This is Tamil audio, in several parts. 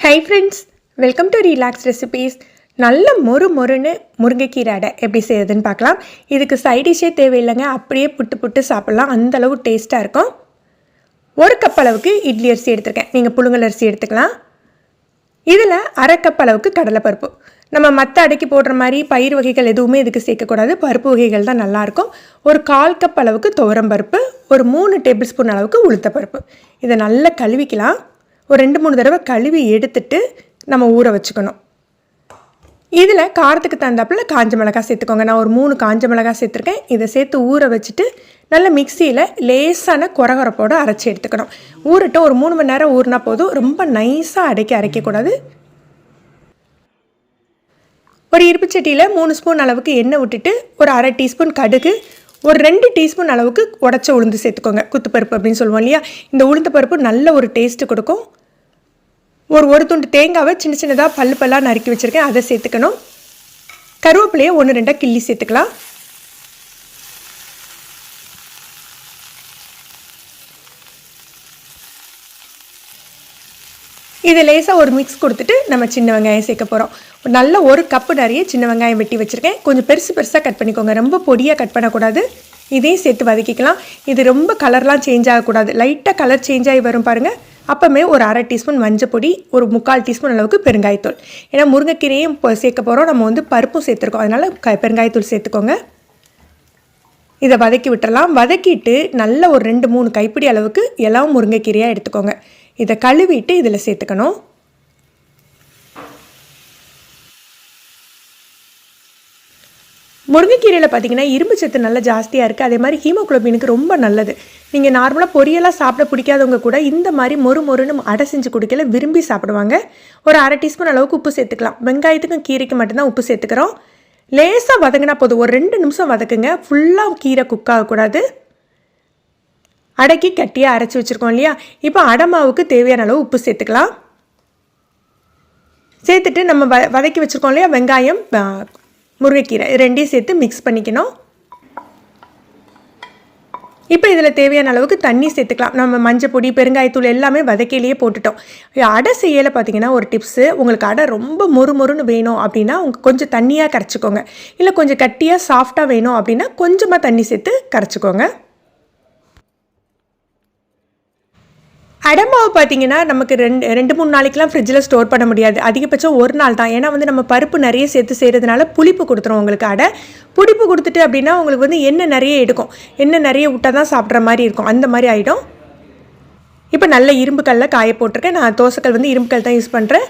Hi friends, welcome to Relax Recipes. நல்ல மொறுன்னு முருங்கைக்கீரை அடை எப்படி செய்யறதுன்னு பார்க்கலாம். இதுக்கு சைட் டிஷ்ஷே தேவையில்லைங்க, அப்படியே புட்டு சாப்பிடலாம். அந்த அளவு டேஸ்ட்டாக இருக்கும். ஒரு கப் அளவுக்கு இட்லி அரிசி எடுத்துருக்கேன், நீங்கள் புழுங்கல் அரிசி எடுத்துக்கலாம். இதில் அரை கப் அளவுக்கு கடலைப்பருப்பு. நம்ம மற்ற அடைக்கு போடுற மாதிரி பயிர் வகைகள் எதுவுமே இதுக்கு சேர்க்கக்கூடாது, பருப்பு வகைகள் தான் நல்லாயிருக்கும். ஒரு 1/4 கப் அளவுக்கு துவரம் பருப்பு, ஒரு 3 டேபிள் ஸ்பூன் அளவுக்கு உளுத்தப்பருப்பு. இதை நல்லா கழுவிக்கலாம். ஒரு 2-3 தடவை கழுவி எடுத்துட்டு நம்ம ஊற வச்சுக்கணும். இதில் காரத்துக்கு தகுந்தாப்பில் காஞ்ச மிளகாய் சேர்த்துக்கோங்க. நான் ஒரு 3 காஞ்ச மிளகாய் சேர்த்துருக்கேன். இதை சேர்த்து ஊற வச்சுட்டு நல்லா மிக்சியில் லேசான கொரகொரப்போடு அரைச்சி எடுத்துக்கணும். ஊறிட்டு ஒரு 3 மணி நேரம் ஊறினா போதும். ரொம்ப நைஸாக அரைக்கக்கூடாது. ஒரு இருப்பு சட்டியில் 3 ஸ்பூன் அளவுக்கு எண்ணெய் விட்டுட்டு ஒரு அரை டீஸ்பூன் கடுகு, ஒரு 2 டீஸ்பூன் அளவுக்கு உடச்ச உளுந்து சேர்த்துக்கோங்க. குத்துப்பருப்பு அப்படின்னு சொல்லுவோம் இல்லையா, இந்த உளுந்த பருப்பு நல்ல ஒரு டேஸ்ட்டு கொடுக்கும். ஒரு துண்டு தேங்காவை சின்னதாக பல்லாக நறுக்கி வச்சுருக்கேன், அதை சேர்த்துக்கணும். கருவேப்பிலையை 1-2 கிள்ளி சேர்த்துக்கலாம். இது லேசாக ஒரு மிக்ஸ் கொடுத்துட்டு நம்ம சின்ன வெங்காயம் சேர்க்க போகிறோம். நல்ல ஒரு கப்பு நிறைய சின்ன வெங்காயம் வெட்டி வச்சுருக்கேன். கொஞ்சம் பெருசாக கட் பண்ணிக்கோங்க, ரொம்ப பொடியாக கட் பண்ணக்கூடாது. இதையும் சேர்த்து வதக்கிக்கலாம். இது ரொம்ப கலர்லாம் சேஞ்ச் ஆகக்கூடாது, லைட்டாக கலர் சேஞ்ச் ஆகி வரும் பாருங்கள். அப்போமே ஒரு அரை டீஸ்பூன் மஞ்சள் பொடி, ஒரு 3/4 டீஸ்பூன் அளவுக்கு பெருங்காயத்தூள். ஏன்னா முருங்கைக்கீரையும் சேர்க்க போகிறோம், நம்ம பருப்பும் சேர்த்துருக்கோம், அதனால் பெருங்காயத்தூள் சேர்த்துக்கோங்க. இதை வதக்கி விட்டுறலாம். வதக்கிட்டு நல்ல ஒரு 2-3 கைப்பிடி அளவுக்கு எல்லாம் முருங்கைக்கீரையாக எடுத்துக்கோங்க. இதை கழுவிட்டு இதில் சேர்த்துக்கணும். முருங்கைக்கீரையில் பார்த்தீங்கன்னா இரும்பு சத்து நல்லா ஜாஸ்தியாக இருக்குது. அதே மாதிரி ஹீமோகுளோபினுக்கு ரொம்ப நல்லது. நீங்கள் நார்மலாக பொரியலாக சாப்பிட பிடிக்காதவங்க கூட இந்த மாதிரி மொறுன்னு அடை செஞ்சு குடிக்கல விரும்பி சாப்பிடுவாங்க. ஒரு அரை டீஸ்பூன் அளவுக்கு உப்பு சேர்த்துக்கலாம். வெங்காயத்துக்கும் கீரைக்கு மட்டும்தான் உப்பு சேர்த்துக்கிறோம். லேசாக வதங்கினா போதும், ஒரு 2 நிமிஷம் வதக்குங்க. ஃபுல்லாக கீரை குக் ஆகக்கூடாது. அடைக்கி கட்டியாக அரைச்சி வச்சுருக்கோம் இல்லையா, இப்போ அடை மாவுக்கு தேவையான அளவு உப்பு சேர்த்துக்கலாம். சேர்த்துட்டு நம்ம வதக்கி வச்சுருக்கோம் இல்லையா, வெங்காயம் முருங்கைக்கீரை ரெண்டையும் சேர்த்து மிக்ஸ் பண்ணிக்கணும். இப்போ இதில் தேவையான அளவுக்கு தண்ணி சேர்த்துக்கலாம். நம்ம மஞ்சள் பொடி, பெருங்காயத்தூள் எல்லாமே வதக்கையிலேயே போட்டுட்டோம். அடை செய்யலை பார்த்தீங்கன்னா ஒரு டிப்ஸு, உங்களுக்கு அடை ரொம்ப மொறுன்னு வேணும் அப்படின்னா கொஞ்சம் தண்ணியாக கரைச்சிக்கோங்க. இல்லை கொஞ்சம் கட்டியாக சாஃப்டாக வேணும் அப்படின்னா கொஞ்சமாக தண்ணி சேர்த்து கரைச்சிக்கோங்க. அடமாவு பார்த்தீங்கன்னா நமக்கு 2-3 நாளைக்கெலாம் ஃப்ரிட்ஜில் ஸ்டோர் பண்ண முடியாது, அதிகபட்சம் 1 நாள் தான். ஏன்னா நம்ம பருப்பு நிறைய சேர்த்து செய்கிறதுனால புளிப்பு கொடுத்துரும் உங்களுக்கு. அடை புளிப்பு கொடுத்துட்டு அப்படின்னா உங்களுக்கு எண்ணெய் நிறைய எடுக்கும், எண்ணெய் நிறைய விட்டால் தான் சாப்பிட்ற மாதிரி இருக்கும், அந்த மாதிரி ஆகிடும். இப்போ நல்ல இரும்பு கல்லில் காய போட்டிருக்கேன். நான் தோசைக்கல் இரும்பு கல் தான் யூஸ் பண்ணுறேன்.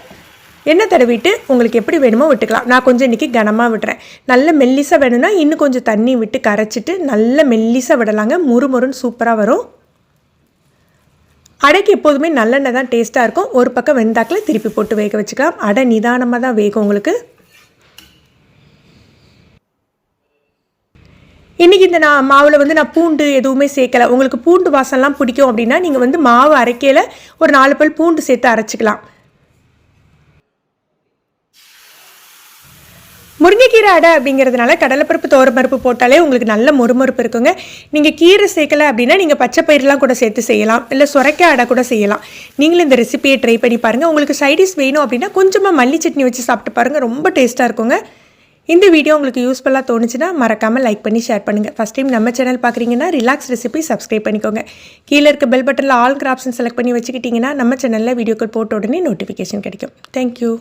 எண்ணெய் தடவிட்டு உங்களுக்கு எப்படி வேணுமோ விட்டுக்கலாம். நான் கொஞ்சம் இன்றைக்கி கனமாக விடுறேன். நல்ல மெல்லிசாக வேணும்னா இன்னும் கொஞ்சம் தண்ணி விட்டு கரைச்சிட்டு நல்ல மெல்லிசாக விடலாங்க. மொறுன்னு சூப்பராக வரும். அடைக்கு எப்போதுமே நல்லெண்ணெய் தான் டேஸ்ட்டாக இருக்கும். ஒரு பக்கம் வெந்தாக்கில் திருப்பி போட்டு வேக வச்சுக்கலாம். அடை நிதானமாக தான் வேகும் உங்களுக்கு. இன்றைக்கி இந்த மாவில் நான் பூண்டு எதுவுமே சேர்க்கலை. உங்களுக்கு பூண்டு வாசம்லாம் பிடிக்கும் அப்படின்னா நீங்கள் மாவு அரைக்கையில் ஒரு 4 பல் பூண்டு சேர்த்து அரைச்சிக்கலாம். முருங்கைக்கீரை அடை அப்படிங்கிறதுனால கடலைப்பருப்பு துவரம்பருப்பு போட்டாலே உங்களுக்கு நல்ல மொறுமொறுப்பு இருக்குங்க. நீங்கள் கீரை சேர்க்கலை அப்படின்னா நீங்கள் பச்சை பயிரெலாம் கூட சேர்த்து செய்யலாம், இல்லை சுரைக்காய் அடை கூட செய்யலாம். நீங்களும் இந்த ரெசிபியை ட்ரை பண்ணி பாருங்கள். உங்களுக்கு சைடிஷ் வேணும் அப்படின்னா கொஞ்சமாக மல்லி சட்னி வச்சு சாப்பிட்டு பாருங்கள், ரொம்ப டேஸ்ட்டாக இருக்குங்க. இந்த வீடியோ உங்களுக்கு யூஸ்ஃபுல்லாக தோணுச்சுன்னா மறக்காமல் லைக் பண்ணி ஷேர் பண்ணுங்கள். ஃபஸ்ட் டைம் நம்ம சேனல் பார்க்குறீங்கன்னா ரிலாக்ஸ் ரெசிபி சப்ஸ்கிரைப் பண்ணிக்கோங்க. கீழே இருக்க பெல் பட்டனில் ஆல் ஆப்ஷன் செலக்ட் பண்ணி வச்சுக்கிட்டிங்கன்னா நம்ம சேனலில் வீடியோக்கள் போட்ட உடனே நோட்டிஃபிகேஷன் கிடைக்கும். தேங்க்யூ.